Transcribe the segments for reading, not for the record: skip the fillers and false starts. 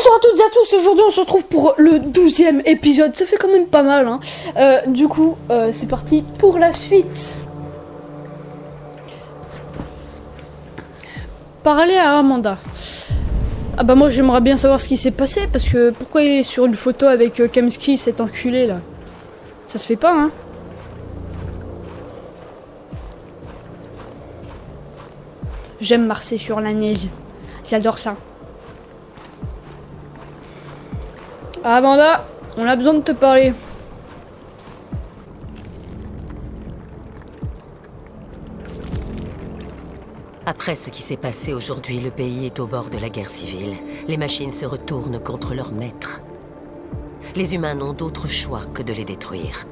Bonjour à toutes et à tous, aujourd'hui on se retrouve pour le 12e épisode, ça fait quand même pas mal hein. Du coup, c'est parti pour la suite. Parler à Amanda. Ah bah moi j'aimerais bien savoir ce qui s'est passé, parce que pourquoi il est sur une photo avec Kamsky, cet enculé là? Ça se fait pas hein. J'aime marcher sur la neige, j'adore ça. Amanda, on a besoin de te parler. Après ce qui s'est passé aujourd'hui, le pays est au bord de la guerre civile. Les machines se retournent contre leurs maîtres. Les humains n'ont d'autre choix que de les détruire.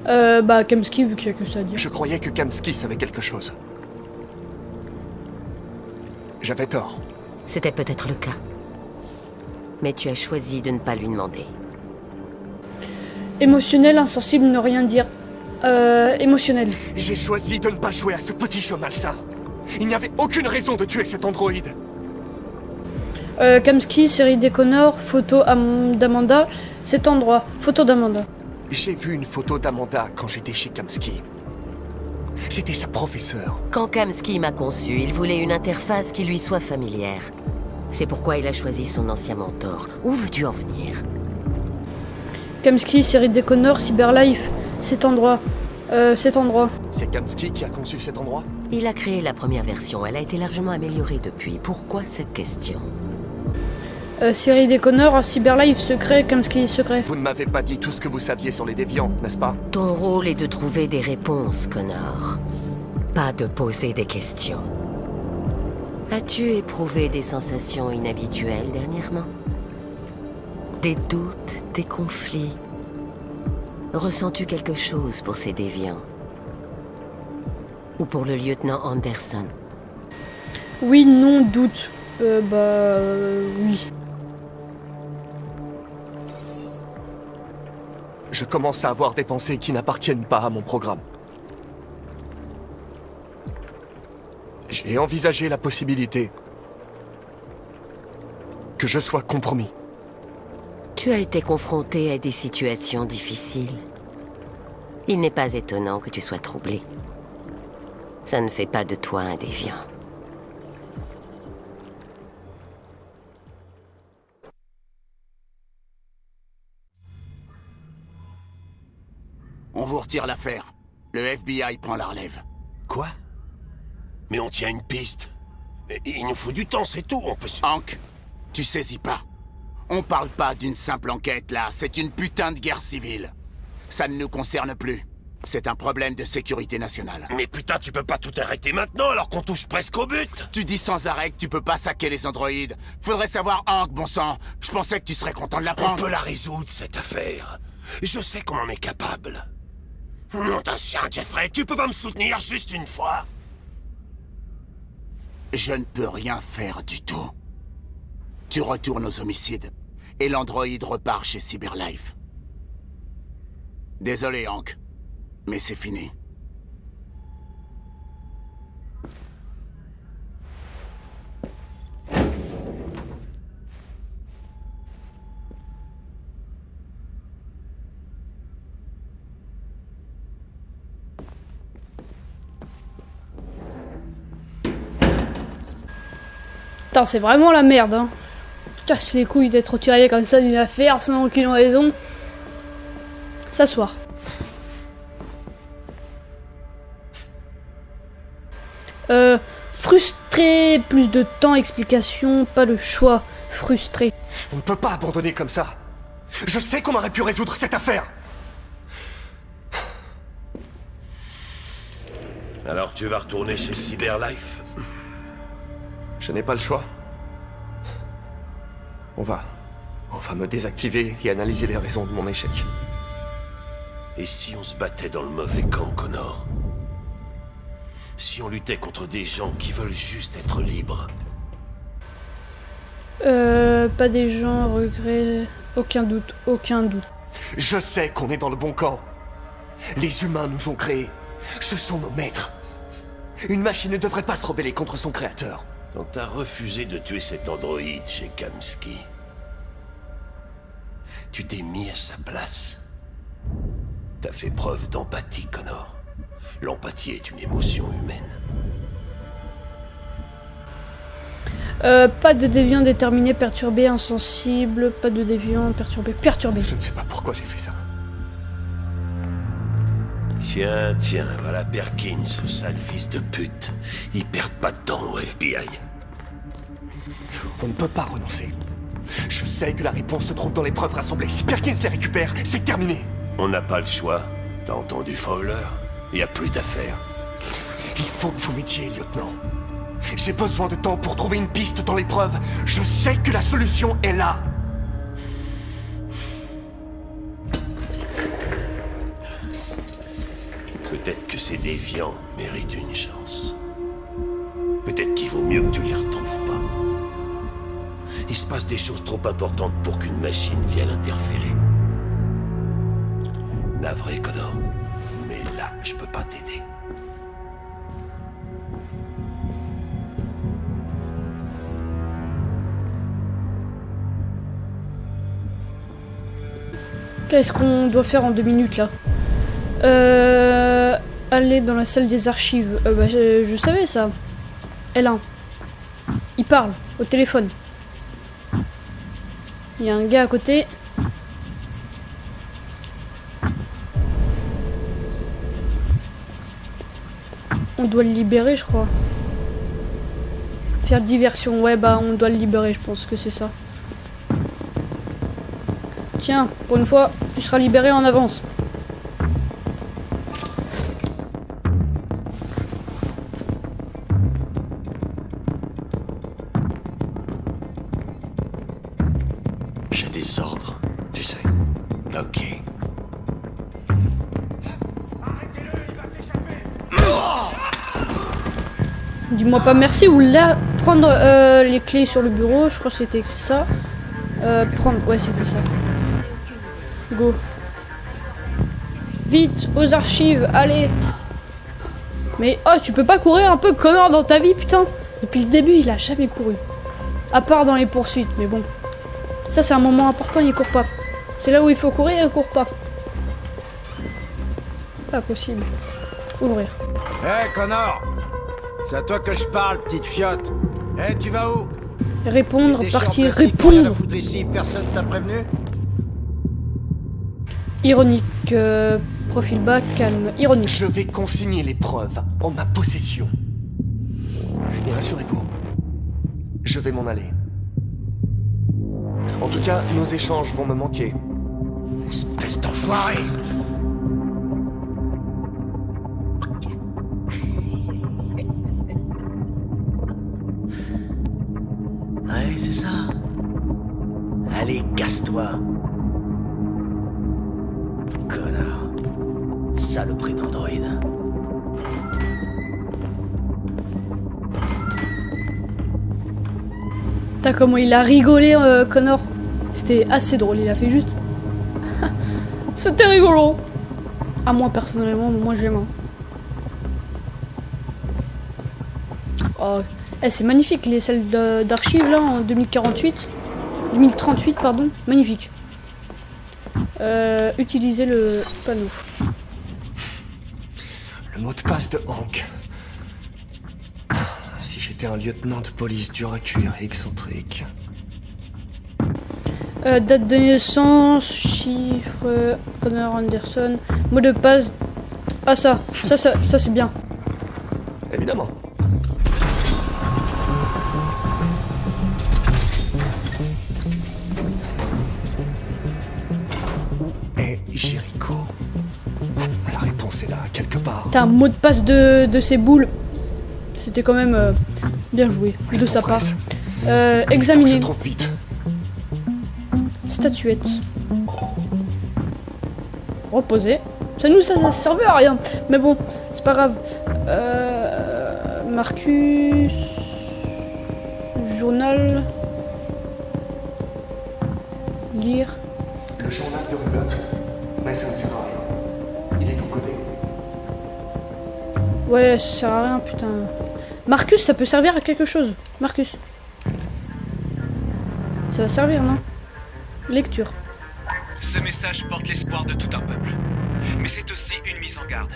Bah Kamsky, vu qu'il y a que ça à dire. Je croyais que Kamsky savait quelque chose. J'avais tort. C'était peut-être le cas. Mais tu as choisi de ne pas lui demander. Émotionnel, insensible, ne rien dire. Émotionnel. J'ai choisi de ne pas jouer à ce petit jeu malsain. Il n'y avait aucune raison de tuer cet androïde. Kamsky, série des Connors, photo d'Amanda, cet endroit, photo d'Amanda. J'ai vu une photo d'Amanda quand j'étais chez Kamsky. C'était sa professeure. Quand Kamsky m'a conçu, il voulait une interface qui lui soit familière. C'est pourquoi il a choisi son ancien mentor. Où veux-tu en venir? Kamsky, série des Connors, Cyberlife, cet endroit. Cet endroit. C'est Kamsky qui a conçu cet endroit? Il a créé la première version, elle a été largement améliorée depuis. Pourquoi cette question? Série des Connors, Cyberlife, secret, Kamsky, secret. Vous ne m'avez pas dit tout ce que vous saviez sur les déviants, n'est-ce pas? Ton rôle est de trouver des réponses, Connor. Pas de poser des questions. As-tu éprouvé des sensations inhabituelles dernièrement? Des doutes, des conflits? Ressens-tu quelque chose pour ces déviants? Ou pour le lieutenant Anderson? Oui, non, doute. Oui. Je commence à avoir des pensées qui n'appartiennent pas à mon programme. J'ai envisagé la possibilité que je sois compromis. Tu as été confronté à des situations difficiles. Il n'est pas étonnant que tu sois troublé. Ça ne fait pas de toi un déviant. On vous retire l'affaire. Le FBI prend la relève. Quoi? Mais on tient une piste. Il nous faut du temps, c'est tout, on peut se... Hank, tu saisis pas. On parle pas d'une simple enquête, là. C'est une putain de guerre civile. Ça ne nous concerne plus. C'est un problème de sécurité nationale. Mais putain, tu peux pas tout arrêter maintenant alors qu'on touche presque au but. Tu dis sans arrêt que tu peux pas saquer les androïdes. Faudrait savoir, Hank, bon sang. Je pensais que tu serais content de On l'apprendre. peut la résoudre, cette affaire. Je sais qu'on en est capable. Non, d'un chien, Jeffrey, tu peux pas me soutenir juste une fois? Je ne peux rien faire du tout. Tu retournes aux homicides, et l'androïde repart chez Cyberlife. Désolé, Hank, mais c'est fini. Putain, c'est vraiment la merde hein. Casse les couilles d'être tiré comme ça d'une affaire sans aucune raison. S'asseoir. Frustré, plus de temps, explication, pas le choix. Frustré. On ne peut pas abandonner comme ça. Je sais qu'on aurait pu résoudre cette affaire. Alors tu vas retourner chez Cyberlife? Je n'ai pas le choix. On va me désactiver et analyser les raisons de mon échec. Et si on se battait dans le mauvais camp, Connor? Si on luttait contre des gens qui veulent juste être libres? Pas des gens, regrets... Aucun doute, aucun doute. Je sais qu'on est dans le bon camp. Les humains nous ont créés. Ce sont nos maîtres. Une machine ne devrait pas se rebeller contre son créateur. Quand t'as refusé de tuer cet androïde chez Kamsky, tu t'es mis à sa place. T'as fait preuve d'empathie, Connor. L'empathie est une émotion humaine. Pas de déviant déterminé, perturbé, insensible. Pas de déviant perturbé, perturbé. Je ne sais pas pourquoi j'ai fait ça. Tiens, voilà Perkins, ce sale fils de pute. Ils perdent pas de temps au FBI. On ne peut pas renoncer. Je sais que la réponse se trouve dans les preuves rassemblées. Si Perkins les récupère, c'est terminé. On n'a pas le choix. T'as entendu Fowler? Y a plus d'affaires. Il faut que vous m'aidiez, lieutenant. J'ai besoin de temps pour trouver une piste dans les preuves. Je sais que la solution est là. Peut-être que ces déviants méritent une chance. Peut-être qu'il vaut mieux que tu les retrouves pas. Il se passe des choses trop importantes pour qu'une machine vienne interférer. Navré, Connor. Mais là, je peux pas t'aider. Qu'est-ce qu'on doit faire en 2 minutes là? Aller dans la salle des archives. Bah, je savais ça. L1. Il parle au téléphone. Il y a un gars à côté. On doit le libérer, je crois. Faire diversion. Ouais, bah, on doit le libérer, je pense que c'est ça. Tiens, pour une fois, tu seras libéré en avance. J'ai des ordres, tu sais. Ok. Dis-moi pas merci ou là, prendre les clés sur le bureau, je crois que c'était ça. Prendre, ouais c'était ça. Go. Vite, aux archives, allez. Mais oh, tu peux pas courir un peu, Connor, dans ta vie, putain. Depuis le début, il a jamais couru. À part dans les poursuites, mais bon. Ça c'est un moment important, il court pas. C'est là où il faut courir, il court pas. Pas possible. Ouvrir. Hé, Connor! C'est à toi que je parle, petite fiotte. Hé, tu vas où? Répondre, Des déchets en partir, plastique pour rien à répondre. foutre ici, personne t'a prévenu? Ironique, profil bas, calme, ironique. Je vais consigner les preuves en ma possession. Et rassurez-vous, je vais m'en aller. En tout cas, nos échanges vont me manquer. Espèce d'enfoiré! Ouais, c'est ça. Allez, casse-toi. Connard. Saloperie d'androïde. T'as comment il a rigolé, Connor. C'était assez drôle, il a fait juste... C'était rigolo. À moi, personnellement, moi j'aime. Hein. Oh, c'est magnifique, les salles d'archives, là, en 2048. 2038, pardon. Magnifique. Utilisez le panneau. Le mot de passe de Hank. Si j'étais un lieutenant de police dur à cuire et excentrique. Date de naissance, chiffre, Connor Anderson, mot de passe. Ah ça c'est bien. Évidemment. Où est Jericho? La réponse est là, quelque part. T'as un mot de passe de ces boules. C'était quand même bien joué de sa part. Faut que Examiner. je trouve vite. Statuette. Reposer. Ça servait à rien. Mais bon, c'est pas grave. Marcus. Journal. Lire. Le journal de Rupert. Mais ça ne sert à rien. Il est encodé. Ouais, ça sert à rien, putain. Marcus, ça peut servir à quelque chose. Marcus. Ça va servir, non? Lecture. Ce message porte l'espoir de tout un peuple. Mais c'est aussi une mise en garde.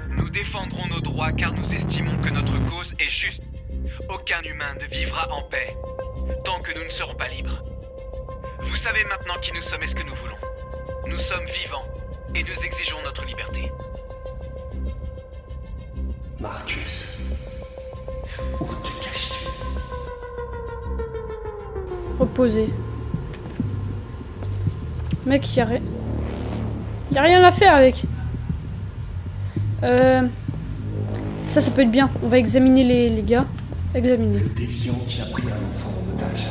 Nous défendrons nos droits car nous estimons que notre cause est juste. Aucun humain ne vivra en paix tant que nous ne serons pas libres. Vous savez maintenant qui nous sommes et ce que nous voulons. Nous sommes vivants et nous exigeons notre liberté. Marcus, où te caches-tu? Reposer. Mec, y'a rien à faire avec. Ça peut être bien. On va examiner les gars. Examiner. Le déviant qui a pris un enfant en otage.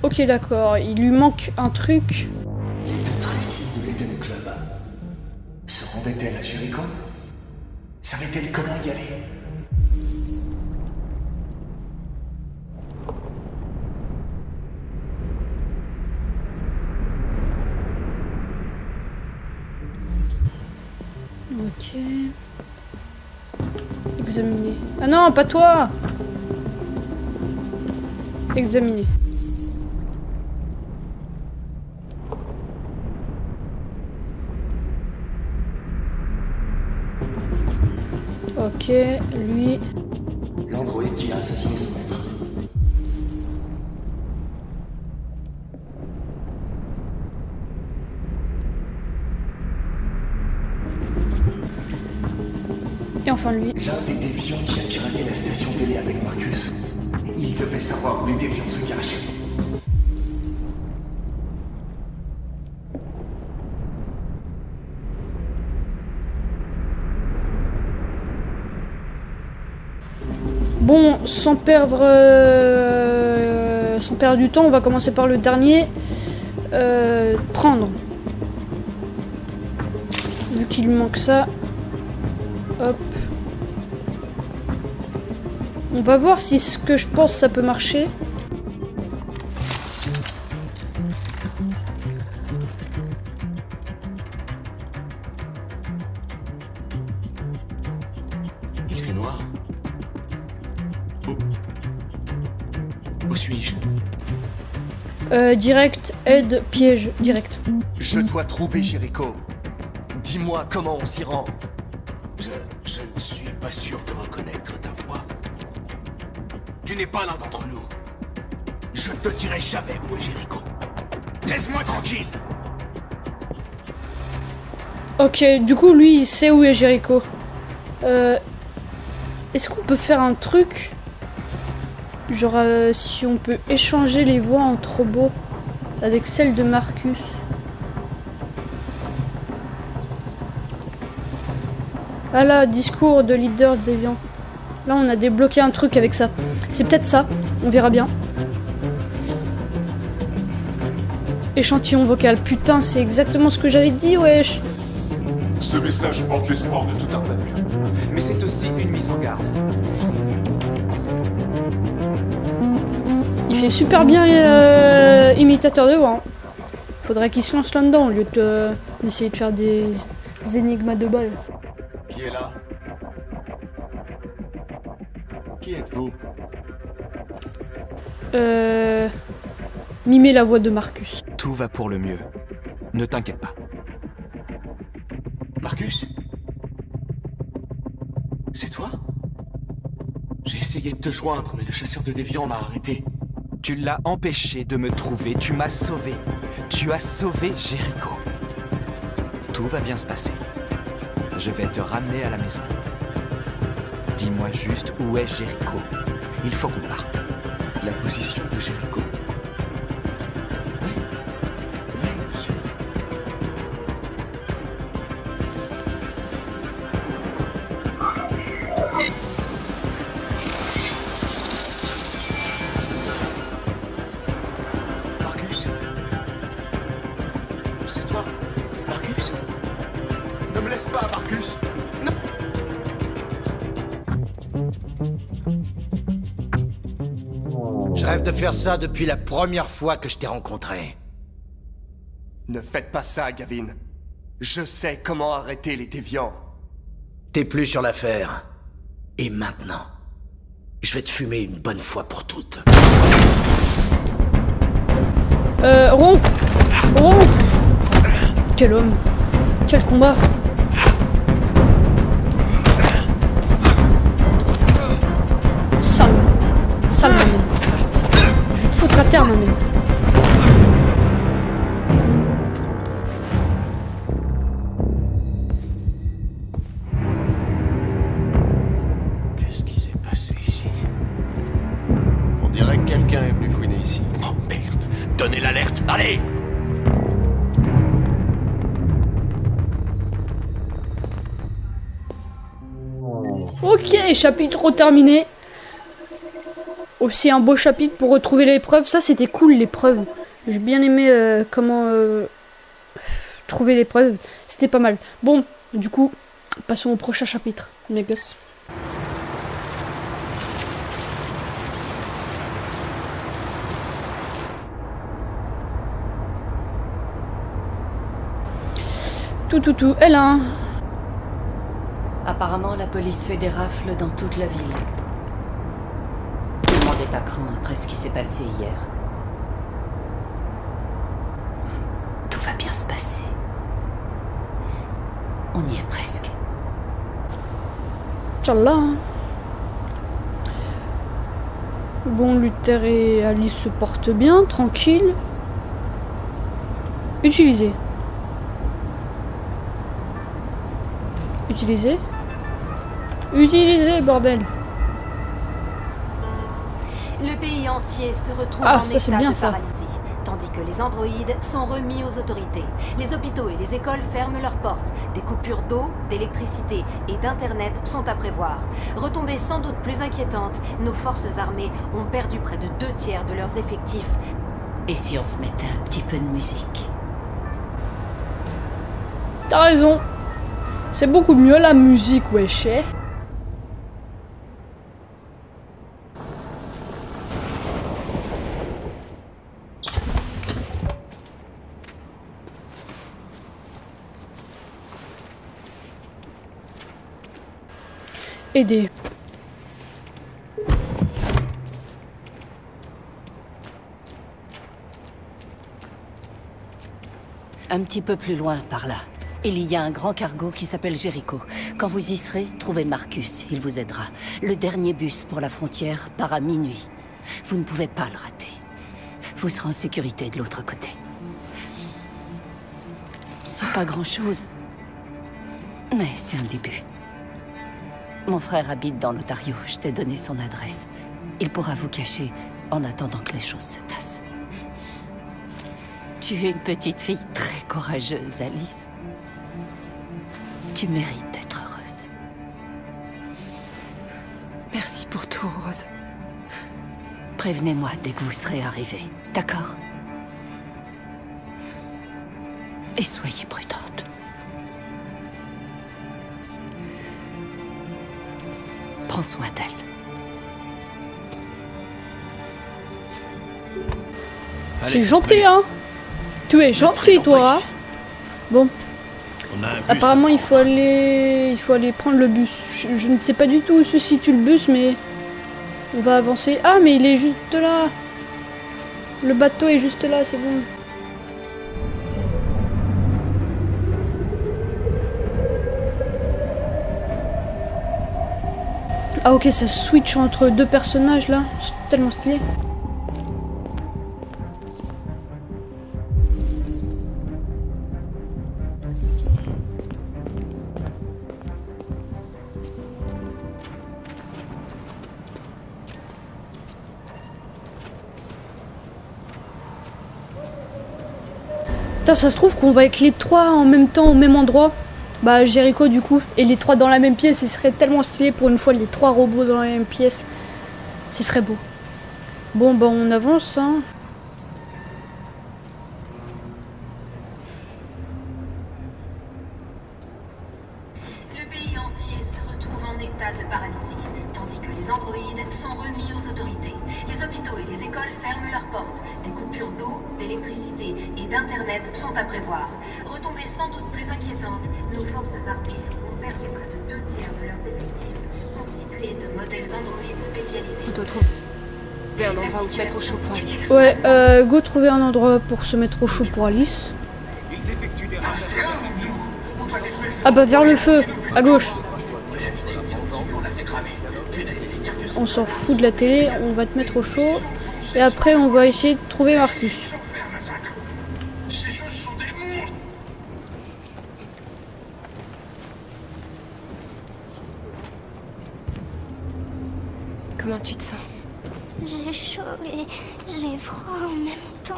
Ok, d'accord. Il lui manque un truc. Les deux Tracy de l'Eden Club. Se rendait-elle à Jericho? Savait-elle comment y aller? Ok. Examiner. Ah non, pas toi! Examiner. Ok, lui. L'androïde qui a assassiné son maître. Et enfin lui. L'un des déviants qui a piraté la station télé avec Marcus. Il devait savoir où les déviants se cachent. Bon, sans perdre du temps, on va commencer par le dernier. Prendre. Vu qu'il lui manque ça. Hop. On va voir si ce que je pense ça peut marcher. Il fait noir. Où suis-je? Direct, aide, piège, direct. Je dois trouver Jericho. Dis-moi comment on s'y rend. Je ne suis pas sûr de reconnaître ta voix. Tu n'es pas l'un d'entre nous. Je ne te dirai jamais où est Jericho. Laisse-moi tranquille. Ok, du coup lui il sait où est Jericho. Est-ce qu'on peut faire un truc? Genre si on peut échanger les voix entre robots avec celle de Marcus. Ah là, discours de leader déviant. Là on a débloqué un truc avec ça. C'est peut-être ça, on verra bien. Échantillon vocal, putain c'est exactement ce que j'avais dit, wesh. Ce message porte l'espoir de tout un peuple. Mais c'est aussi une mise en garde. Il fait super bien imitateur de voix. Hein. Faudrait qu'il se lance là-dedans au lieu d'essayer de faire des énigmes de balles. Qui est là? Qui êtes-vous? Mimer la voix de Marcus. Tout va pour le mieux. Ne t'inquiète pas. Marcus? C'est toi? J'ai essayé de te joindre, mais le chasseur de déviants m'a arrêté. Tu l'as empêché de me trouver, tu m'as sauvé. Tu as sauvé Jericho. Tout va bien se passer. Je vais te ramener à la maison. Dis-moi juste où est Jericho. Il faut qu'on parte. La position de Jericho. Oui, bien sûr. Marcus? C'est toi? Marcus? Ne me laisse pas, Marcus! Non! Je rêve de faire ça depuis la première fois que je t'ai rencontré. Ne faites pas ça, Gavin. Je sais comment arrêter les déviants. T'es plus sur l'affaire. Et maintenant, je vais te fumer une bonne fois pour toutes. Ron. Ron. Quel homme. Quel combat. Sale. Sale, maman. Je vais te foutre à terre, maman. Qu'est-ce qui s'est passé ici? On dirait que quelqu'un est venu fouiner ici. Oh merde. Donnez l'alerte, allez! Ok, chapitre terminé. Aussi un beau chapitre pour retrouver l'épreuve. Ça, c'était cool, l'épreuve. J'ai bien aimé comment trouver l'épreuve. C'était pas mal. Bon, du coup, passons au prochain chapitre. Négoce. Tout. Elle a un... Apparemment, la police fait des rafles dans toute la ville. Tout le monde est à cran après ce qui s'est passé hier. Tout va bien se passer. On y est presque. Tchallah. Bon, Luther et Alice se portent bien, tranquille. Utiliser. Utiliser. Utilisez, bordel. Le pays entier se retrouve Ah, en ça, c'est état bien, de ça. paralysie, tandis que les androïdes sont remis aux autorités. Les hôpitaux et les écoles ferment leurs portes. Des coupures d'eau, d'électricité et d'internet sont à prévoir. Retombées sans doute plus inquiétantes, nos forces armées ont perdu près de 2/3 de leurs effectifs. Et si on se mettait un petit peu de musique? T'as raison. C'est beaucoup mieux la musique, wesh. Aider. Un petit peu plus loin, par là. Il y a un grand cargo qui s'appelle Jericho. Quand vous y serez, trouvez Marcus, il vous aidera. Le dernier bus pour la frontière part à minuit. Vous ne pouvez pas le rater. Vous serez en sécurité de l'autre côté. C'est pas grand-chose, mais c'est un début. Mon frère habite dans l'Ontario, je t'ai donné son adresse. Il pourra vous cacher en attendant que les choses se tassent. Tu es une petite fille très courageuse, Alice. Tu mérites d'être heureuse. Merci pour tout, Rose. Prévenez-moi dès que vous serez arrivés, d'accord? Et soyez prudente. Prends soin d'elle. C'est gentil, hein. Tu es gentil, toi. Hein. Bon. On a un bus Apparemment, à il faut aller prendre le bus. Je ne sais pas du tout où se situe le bus, mais on va avancer. Ah, mais il est juste là. Le bateau est juste là, c'est bon. Ah ok, ça switch entre deux personnages là. C'est tellement stylé. Putain, ça se trouve qu'on va être les trois en même temps au même endroit. Bah Jericho du coup, et les trois dans la même pièce, ce serait tellement stylé pour une fois les trois robots dans la même pièce. Ce serait beau. Bon bah on avance hein. Le pays entier se retrouve en état de paralysie, tandis que les androïdes sont remis aux autorités. Les hôpitaux et les écoles ferment leurs portes. Des coupures d'eau, d'électricité et d'internet sont à prévoir. Retombées sans doute plus inquiétantes, nos forces armées ont perdu près de 2 tiers de leurs effectifs, constitués de modèles androïdes spécialisés. On doit trouver un endroit où se mettre au chaud pour Alice. Ouais, go trouver un endroit pour se mettre au chaud pour Alice. Ah bah vers le feu, à gauche. On s'en fout de la télé, on va te mettre au chaud. Et après on va essayer de trouver Marcus. Comment tu te sens? J'ai chaud et j'ai froid en même temps.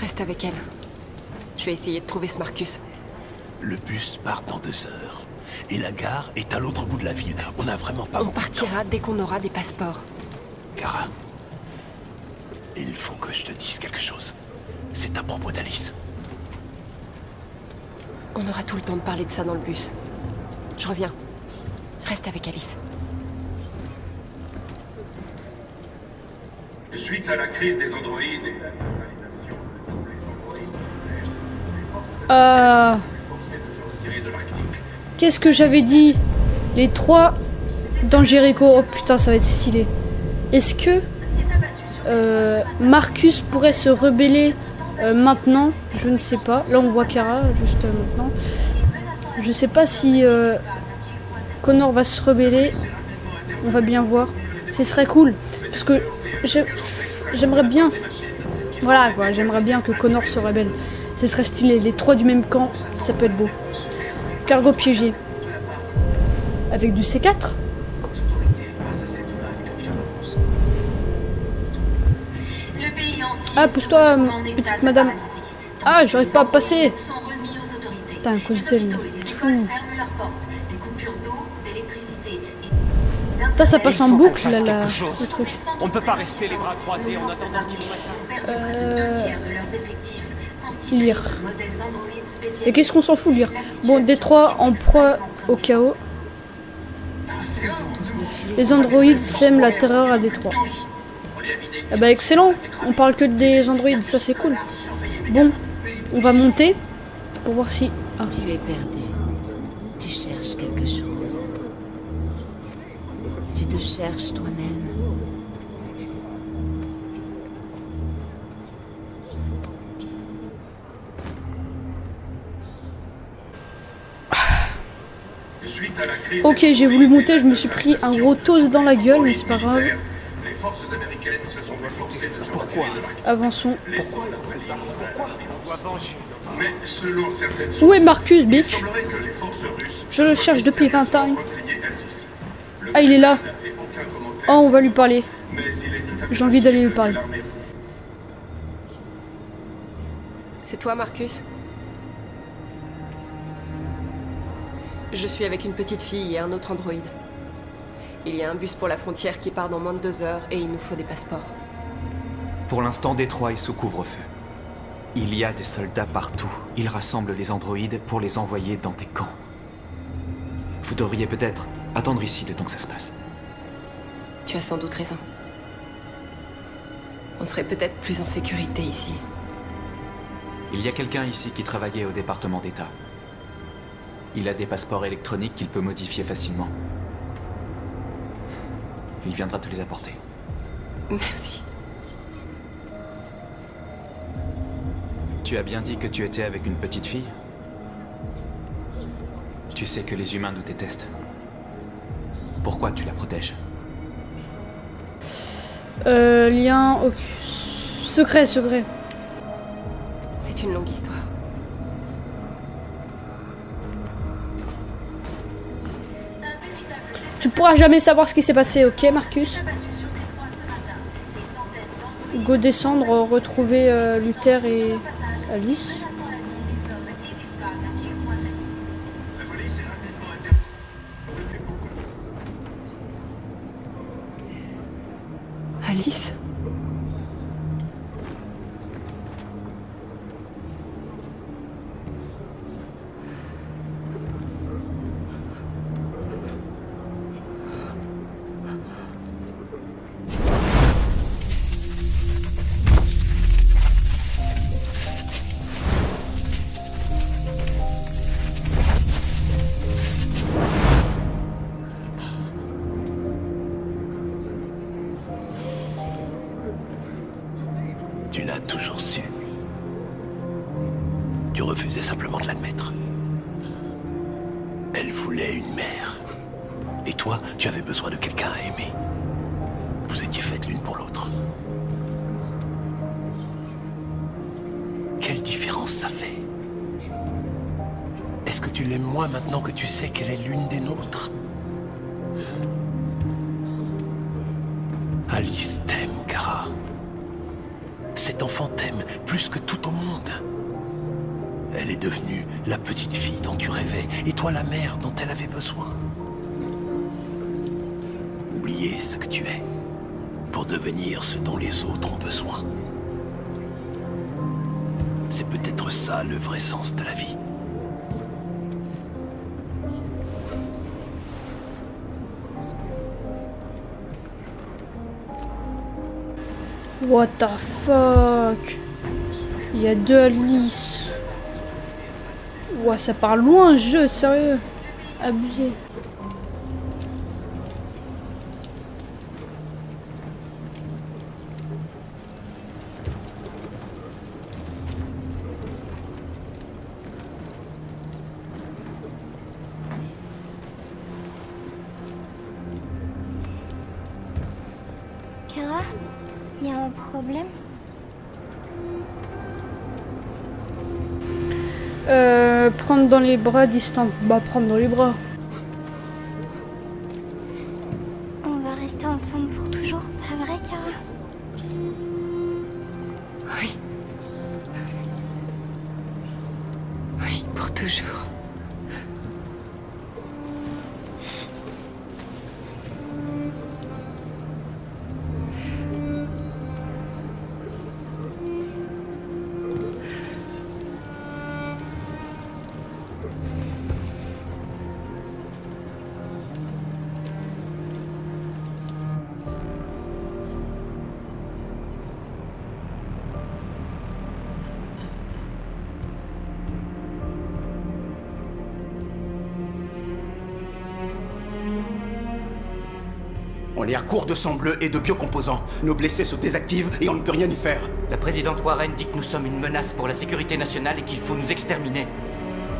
Reste avec elle. Je vais essayer de trouver ce Marcus. Le bus part dans 2 heures. Et la gare est à l'autre bout de la ville. On n'a vraiment pas On beaucoup de temps. partira dès qu'on aura des passeports. Kara, il faut que je te dise quelque chose. C'est à propos d'Alice. On aura tout le temps de parler de ça dans le bus. Je reviens. Reste avec Alice. Suite à la crise des androïdes et la Qu'est-ce que j'avais dit? Les 3 dans Jericho. Oh putain, ça va être stylé. Est-ce que Marcus pourrait se rebeller maintenant? Je ne sais pas. Là, on voit Kara juste maintenant. Je sais pas si Connor va se rebeller. On va bien voir. Ce serait cool. Parce que j'aimerais bien... Voilà quoi, j'aimerais bien que Connor se rebelle. Ce serait stylé. Les 3 du même camp, ça peut être beau. Cargo piégé. Avec du C4. Ah, pousse-toi, petite madame. Ah, j'arrive pas à passer. Putain, à cause d'elle. Putain, ça passe en boucle là, le truc. On ne peut pas rester les bras croisés en attendant qu'il Lire. Et qu'est-ce qu'on s'en fout de lire? Bon, Détroit en proie au chaos. Les androïdes sèment la terreur à Détroit. Ah bah excellent, on parle que des androïdes, ça c'est cool. Bon, on va monter pour voir si... Ah. Tu es perdu. Tu cherches quelque chose. Tu te cherches toi-même. Ok, j'ai voulu monter, je me suis pris un gros toast dans la gueule, mais c'est pas grave. Pourquoi? Avançons. Où est Marcus, bitch? Je le cherche depuis 20 ans. Ah, il est là. Oh, on va lui parler. J'ai envie d'aller lui parler. C'est toi, Marcus? Je suis avec une petite fille et un autre androïde. Il y a un bus pour la frontière qui part dans moins de 2 heures et il nous faut des passeports. Pour l'instant, Détroit est sous couvre-feu. Il y a des soldats partout. Ils rassemblent les androïdes pour les envoyer dans des camps. Vous devriez peut-être attendre ici le temps que ça se passe. Tu as sans doute raison. On serait peut-être plus en sécurité ici. Il y a quelqu'un ici qui travaillait au département d'État. Il a des passeports électroniques qu'il peut modifier facilement. Il viendra te les apporter. Merci. Tu as bien dit que tu étais avec une petite fille? Tu sais que les humains nous détestent. Pourquoi tu la protèges? Lien... ok. Secret. C'est une longue histoire. Tu pourras jamais savoir ce qui s'est passé, ok Marcus? Go descendre, retrouver Luther et Alice. Alice? moment de l'admettre. Elle voulait une mère. Et toi, tu avais besoin de quelqu'un à aimer. Vous étiez faites l'une pour l'autre. Quelle différence ça fait? Est-ce que tu l'aimes moins maintenant que tu sais qu'elle est l'une des nôtres? Alice t'aime, Kara. Cet enfant t'aime plus que tout au monde. Elle est devenue la petite fille dont tu rêvais, et toi la mère dont elle avait besoin. Oubliez ce que tu es, pour devenir ce dont les autres ont besoin. C'est peut-être ça le vrai sens de la vie. What the fuck? Il y a 2 Alice. Ouah, ça part loin, jeu, sérieux. Abusé. Kara, il y a un problème? Prendre dans les bras distant. Bah, prendre dans les bras. On va rester ensemble pour toujours, pas vrai, Kara? Oui. Oui, pour toujours. On est à court de sang bleu et de biocomposants. Nos blessés se désactivent et on ne peut rien y faire. La présidente Warren dit que nous sommes une menace pour la sécurité nationale et qu'il faut nous exterminer.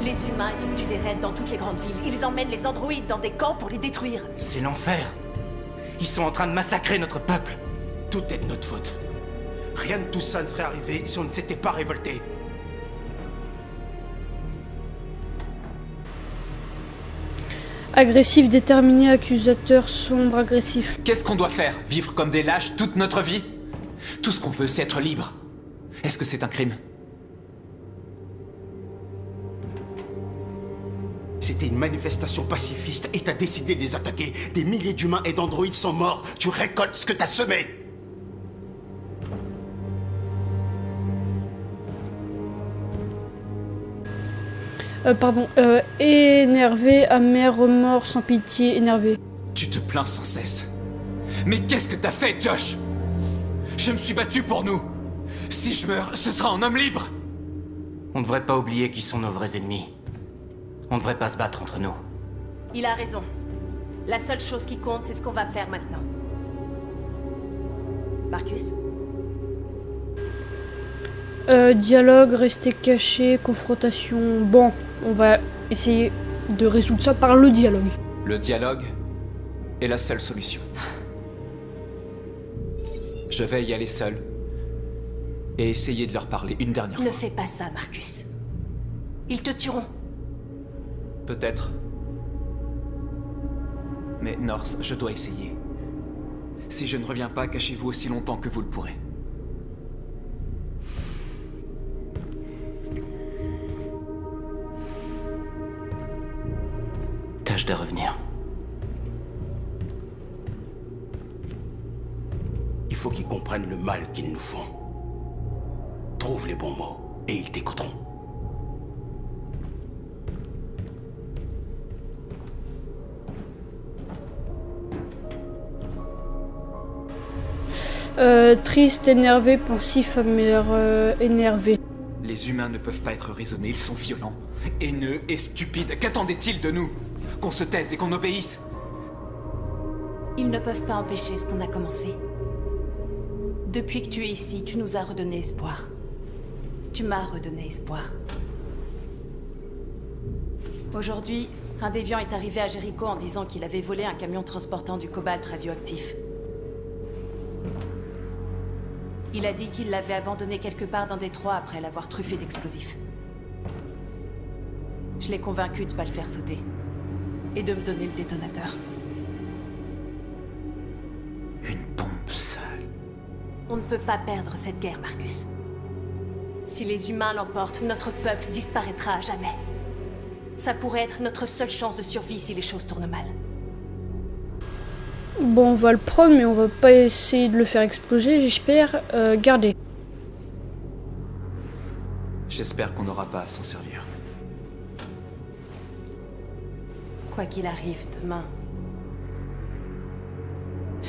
Les humains effectuent des raids dans toutes les grandes villes. Ils emmènent les androïdes dans des camps pour les détruire. C'est l'enfer. Ils sont en train de massacrer notre peuple. Tout est de notre faute. Rien de tout ça ne serait arrivé si on ne s'était pas révolté. Agressif, déterminé, accusateur, sombre, agressif. Qu'est-ce qu'on doit faire? Vivre comme des lâches toute notre vie? Tout ce qu'on veut, c'est être libre. Est-ce que c'est un crime? C'était une manifestation pacifiste et t'as décidé de les attaquer. Des milliers d'humains et d'androïdes sont morts. Tu récoltes ce que t'as semé. Énervé, amer, remords, sans pitié, énervé. Tu te plains sans cesse. Mais qu'est-ce que t'as fait, Josh? Je me suis battu pour nous. Si je meurs, ce sera en homme libre. On ne devrait pas oublier qui sont nos vrais ennemis. On ne devrait pas se battre entre nous. Il a raison. La seule chose qui compte, c'est ce qu'on va faire maintenant. Marcus? Dialogue, rester caché, confrontation. Bon, on va essayer de résoudre ça par le dialogue. Le dialogue est la seule solution. Je vais y aller seul et essayer de leur parler une dernière fois. Ne fais pas ça, Marcus. Ils te tueront. Peut-être. Mais North, je dois essayer. Si je ne reviens pas, cachez-vous aussi longtemps que vous le pourrez. Tâche de revenir. Il faut qu'ils comprennent le mal qu'ils nous font. Trouve les bons mots et ils t'écouteront. Triste, énervé, pensif, amer, énervé. Les humains ne peuvent pas être raisonnés, ils sont violents, haineux et stupides. Qu'attendaient-ils de nous? Qu'on se taise et qu'on obéisse? Ils ne peuvent pas empêcher ce qu'on a commencé. Depuis que tu es ici, tu nous as redonné espoir. Tu m'as redonné espoir. Aujourd'hui, un déviant est arrivé à Jéricho en disant qu'il avait volé un camion transportant du cobalt radioactif. Il a dit qu'il l'avait abandonné quelque part dans Détroit après l'avoir truffé d'explosifs. Je l'ai convaincu de pas le faire sauter. Et de me donner le détonateur. Une bombe sale. On ne peut pas perdre cette guerre, Marcus. Si les humains l'emportent, notre peuple disparaîtra à jamais. Ça pourrait être notre seule chance de survie si les choses tournent mal. Bon, on va le prendre, mais on va pas essayer de le faire exploser, j'espère. Garder. J'espère qu'on n'aura pas à s'en servir. Quoi qu'il arrive demain,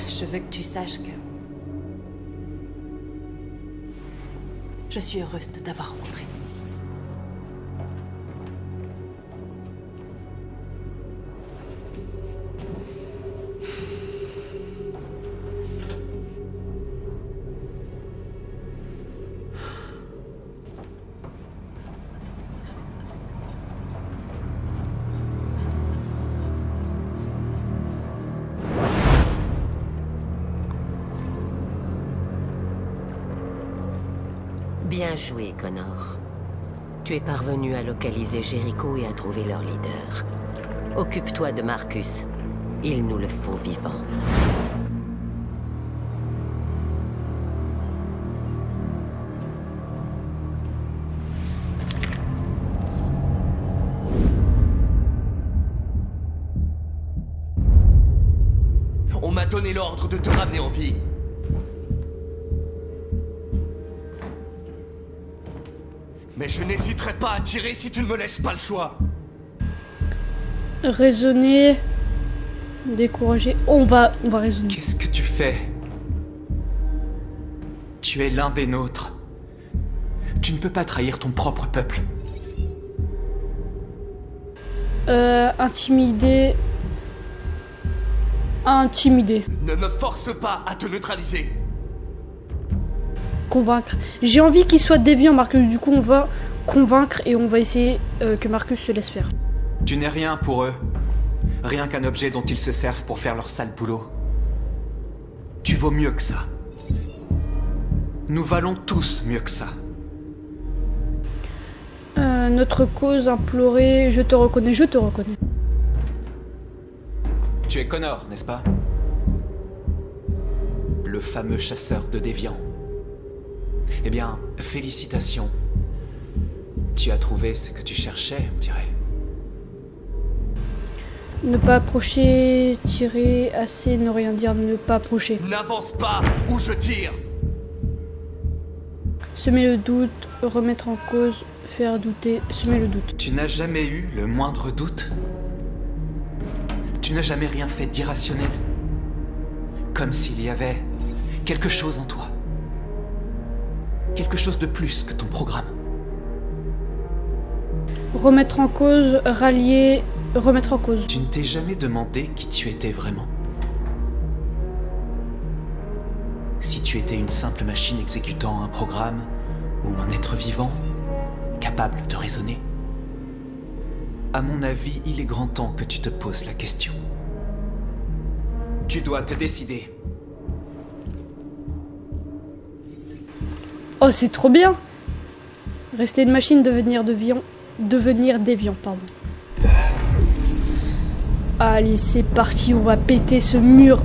je veux que tu saches que je suis heureuse de t'avoir rencontré. Bien joué, Connor. Tu es parvenu à localiser Jéricho et à trouver leur leader. Occupe-toi de Marcus. Il nous le faut vivant. On m'a donné l'ordre de te ramener en vie. Mais je n'hésiterai pas à tirer si tu ne me laisses pas le choix. Raisonner. Décourager. On va raisonner. Qu'est-ce que tu fais? Tu es l'un des nôtres. Tu ne peux pas trahir ton propre peuple. Intimider. Intimider. Ne me force pas à te neutraliser. Convaincre. J'ai envie qu'il soit déviant, Marcus. Du coup, on va convaincre et on va essayer que Marcus se laisse faire. Tu n'es rien pour eux. Rien qu'un objet dont ils se servent pour faire leur sale boulot. Tu vaux mieux que ça. Nous valons tous mieux que ça. Notre cause implorée, je te reconnais, je te reconnais. Tu es Connor, n'est-ce pas? Le fameux chasseur de déviants. Eh bien, félicitations. Tu as trouvé ce que tu cherchais, on dirait. Ne pas approcher, tirer, assez, ne rien dire, ne pas approcher. N'avance pas ou je tire. Semer le doute, remettre en cause, faire douter, semer le doute. Tu n'as jamais eu le moindre doute? Tu n'as jamais rien fait d'irrationnel? Comme s'il y avait quelque chose en toi. Quelque chose de plus que ton programme. Remettre en cause, rallier, remettre en cause. Tu ne t'es jamais demandé qui tu étais vraiment? Si tu étais une simple machine exécutant un programme, ou un être vivant, capable de raisonner? À mon avis, il est grand temps que tu te poses la question. Tu dois te décider. Oh, c'est trop bien! Rester une machine, devenir déviant, pardon. Allez, c'est parti, on va péter ce mur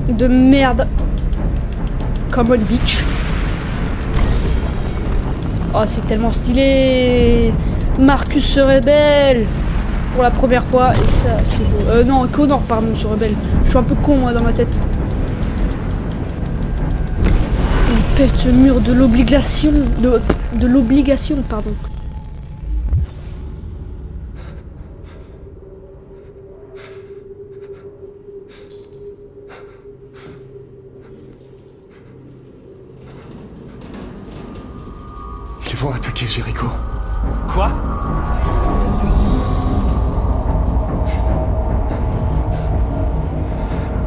de merde. Come on, bitch. Oh, c'est tellement stylé! Marcus se rebelle pour la première fois, et ça, c'est beau. Non, Connor, pardon, se rebelle. Je suis un peu con, moi, dans ma tête. On pète ce mur de l'obligation. De l'obligation, pardon. Ils vont attaquer Jéricho. Quoi?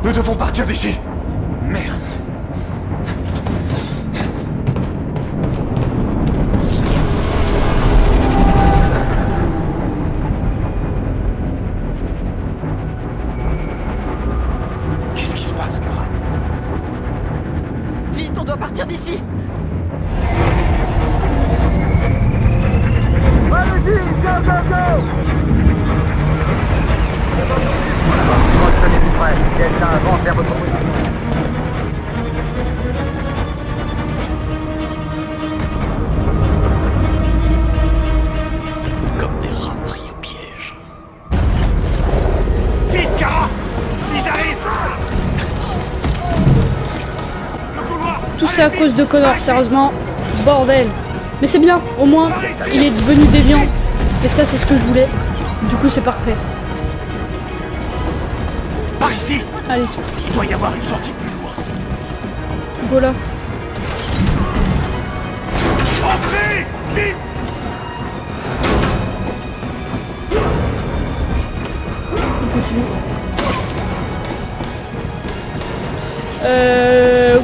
Nous devons partir d'ici. Merde. doit partir d'ici. Allez-y, go, go, go! Delta avance vers votre position. Comme des rats pris au piège. Vite, Kara! Ils arrivent! Tout ça à cause de Connor, sérieusement. Bordel. Mais c'est bien, au moins, il est devenu déviant. Et ça, c'est ce que je voulais. Du coup, c'est parfait. Par ici! Allez, c'est parti. Il doit y avoir une sortie plus loin. Go là. Entrez! Vite! On continue.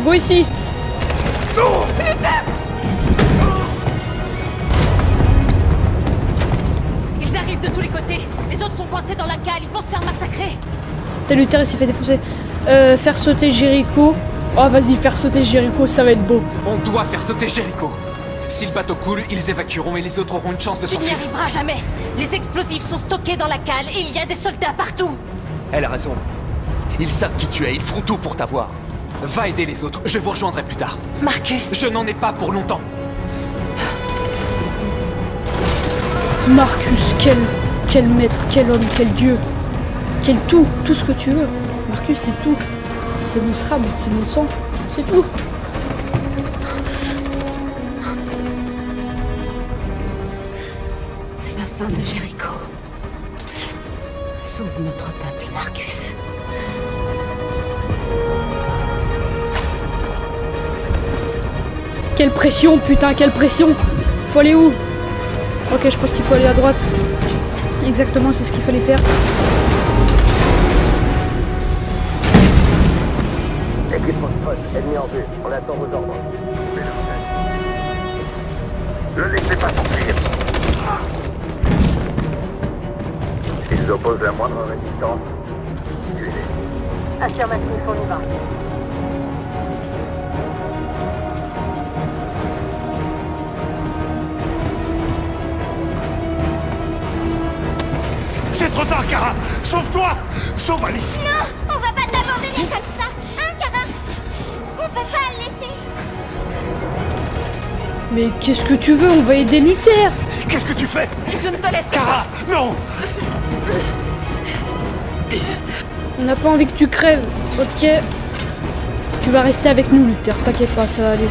Go ici. Ils arrivent de tous les côtés. Les autres sont coincés dans la cale. Ils vont se faire massacrer. Luther, il s'est fait défoncer. Faire sauter Jericho. Oh, vas-y, faire sauter Jericho, ça va être beau. On doit faire sauter Jericho. Si le bateau coule, ils évacueront et les autres auront une chance de Tu n'y s'enfuir. arriveras jamais. Les explosifs sont stockés dans la cale et il y a des soldats partout. Elle a raison. Ils savent qui tu es, ils feront tout pour t'avoir. Va aider les autres, je vous rejoindrai plus tard. Marcus. Je n'en ai pas pour longtemps. Marcus, quel maître, quel homme, quel dieu. Quel tout ce que tu veux. Marcus, c'est tout. C'est mon srab, c'est mon sang, c'est tout. C'est la fin de Jericho. Sauve notre peuple, Marcus. Quelle pression, putain, quelle pression. Faut aller où? Ok, je pense qu'il faut aller à droite. Exactement, c'est ce qu'il fallait faire. Équipe Foxtrot, ennemi en vue. On attend vos ordres. Ne laissez pas s'enfuir. S'ils opposent la moindre résistance, tuez-les. Affirmatif, on y va. C'est trop tard, Kara! Sauve-toi! Sauve Alice! Non, on va pas l'abandonner comme ça, hein, Kara? On peut pas le laisser. Mais qu'est-ce que tu veux? On va aider Luther. Qu'est-ce que tu fais? Je ne te laisse pas. Kara! Non! On n'a pas envie que tu crèves, ok? Tu vas rester avec nous, Luther, t'inquiète pas, ça va aller.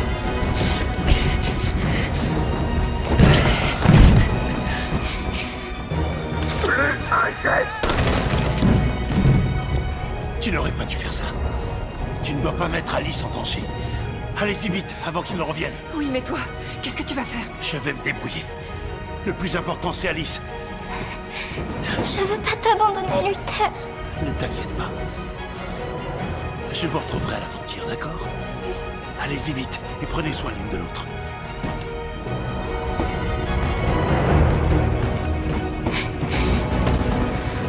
Tu n'aurais pas dû faire ça. Tu ne dois pas mettre Alice en danger. Allez-y vite, avant qu'il ne revienne. Oui, mais toi, qu'est-ce que tu vas faire? Je vais me débrouiller. Le plus important, c'est Alice. Je veux pas t'abandonner, Luther. Ne t'inquiète pas. Je vous retrouverai à la frontière, d'accord? Allez-y vite, et prenez soin l'une de l'autre.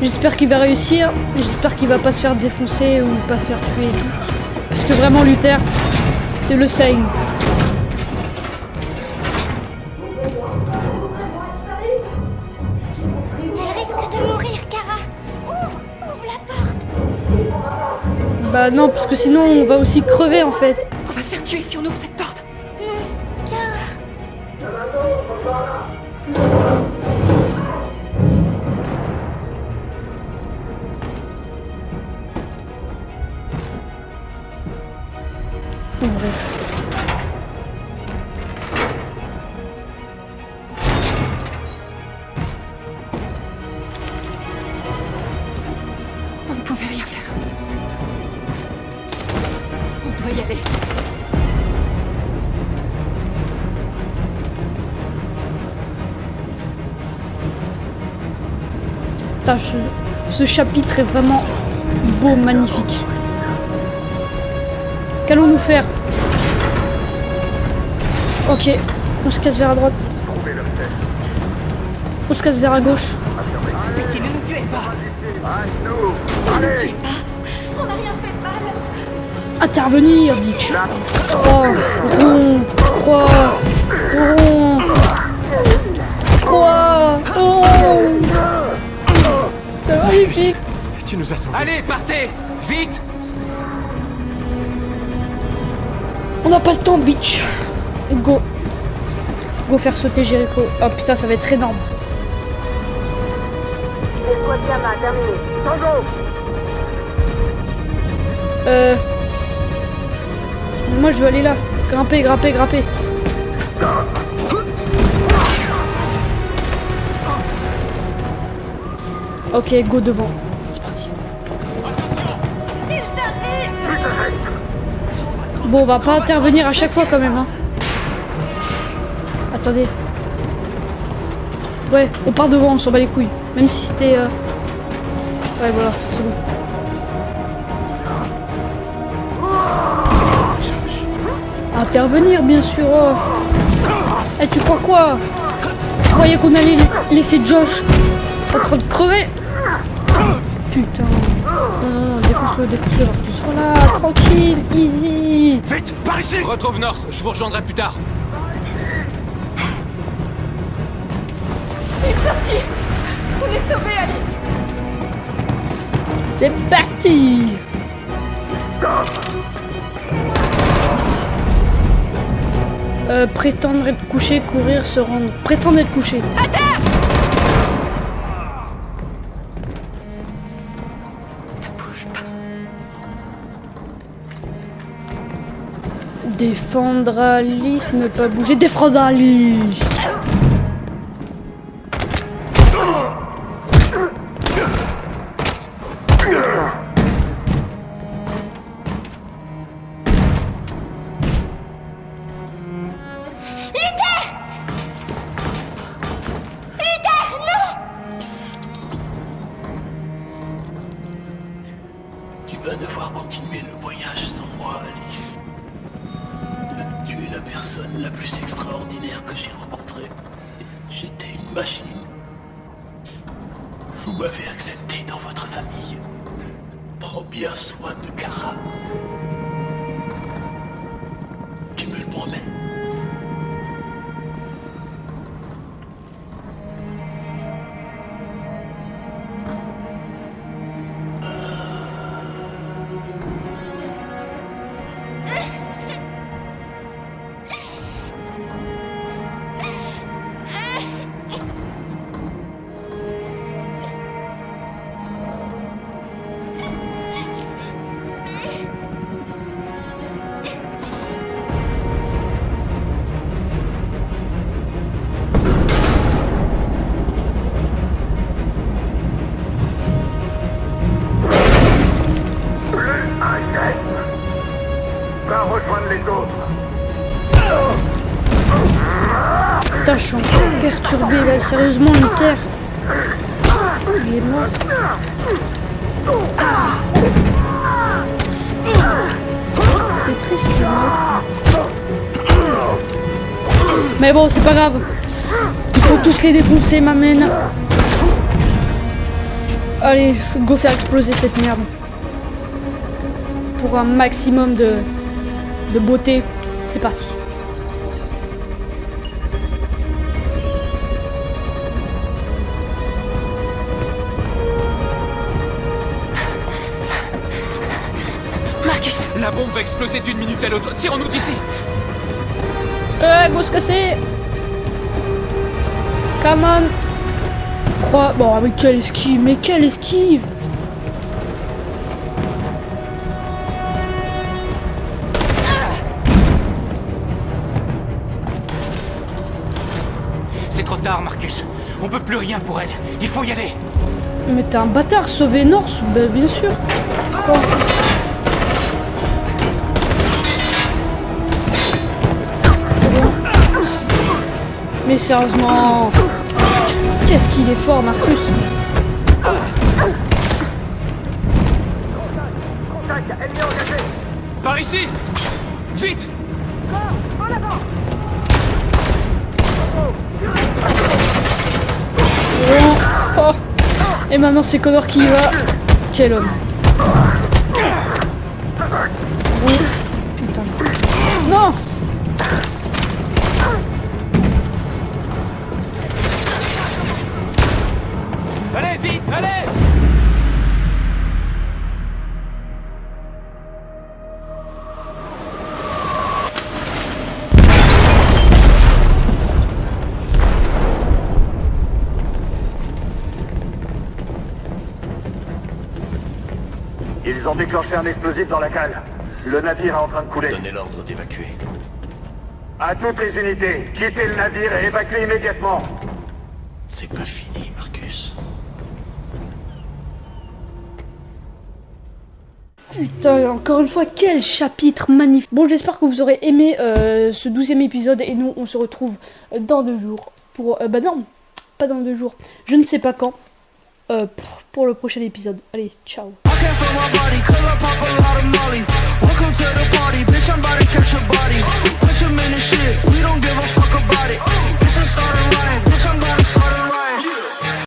J'espère qu'il va réussir. J'espère qu'il va pas se faire défoncer ou pas se faire tuer et tout. Parce que vraiment, Luther, c'est le Saint. Elle risque de mourir, Kara. Ouvre la porte. Bah non, parce que sinon on va aussi crever en fait. On va se faire tuer si on ouvre cette porte. Non, Kara. Ouvrez. On ne pouvait rien faire. On doit y aller. Putain, ce chapitre est vraiment beau, magnifique. Qu'allons-nous faire? Ok, on se casse vers la droite. On se casse vers la gauche. Pitié, ne nous tuez pas. Ne nous tuez pas. On n'a rien fait de mal. Intervenir, bitch. Croix, rond, croix, rond, croix, rond. C'est magnifique. Tu nous as sauvés. Allez, partez! Vite! On n'a pas le temps, bitch. Go. Go faire sauter Jericho. Oh putain, ça va être énorme. Escouade Gamma, terminé. Tango! Moi je veux aller là. Grimper, grimper, grimper. Ok, go devant. C'est parti. Bon, on va pas intervenir à chaque fois quand même, hein. Attendez. Ouais, on part devant, on s'en bat les couilles. Même si c'était... Ouais, voilà, c'est bon. Intervenir, bien sûr. Oh. Eh, tu crois quoi? Tu croyais qu'on allait laisser Josh en train de crever? Putain. Non, non, non, défonce-le, défonce-le. Voilà, tranquille, easy. Vite, par ici! Retrouve North, je vous rejoindrai plus tard. Une sortie! On est sauvés, Alice! C'est parti. Prétendre être couché, courir, se rendre. Prétendre être couché. À terre! Défendre Alice, ne pas bouger. Défendre Alice. Tu vas devoir continuer le voyage sans moi, Alice. Tu es la personne la plus extraordinaire que j'ai rencontrée. J'étais une machine. Vous m'avez accepté dans votre famille. Prends bien soin de Kara. Tu me le promets? Va rejoindre les autres. Putain, je suis encore perturbé là. Sérieusement, Luther. Il est mort. C'est triste, il est mort. Mais bon, c'est pas grave. Il faut tous les défoncer, m'amène. Allez, go faire exploser cette merde. Pour un maximum de beauté. C'est parti. Marcus! La bombe va exploser d'une minute à l'autre. Tirons-nous d'ici! Go se casser! Come on! Croix. Bon, mais quelle esquive! Mais quelle esquive! C'est trop tard, Marcus. On peut plus rien pour elle. Il faut y aller. Mais t'es un bâtard, sauver North, bah, bien sûr. Oh. Mais sérieusement, qu'est-ce qu'il est fort, Marcus. Contact, ennemi engagé. Par ici! Vite! En avant. Oh. Et maintenant c'est Connor qui y va. Quel homme. Oh. Putain. Non! Allez, vite, allez! Ils ont déclenché un explosif dans la cale. Le navire est en train de couler. Donnez l'ordre d'évacuer. À toutes les unités, quittez le navire et évacuez immédiatement. C'est pas fini, Marcus. Putain, encore une fois, quel chapitre magnifique. Bon, j'espère que vous aurez aimé ce 12e épisode. Et nous, on se retrouve dans 2 jours. Pour... bah non, pas dans 2 jours. Je ne sais pas quand. Pour le prochain épisode. Allez, ciao.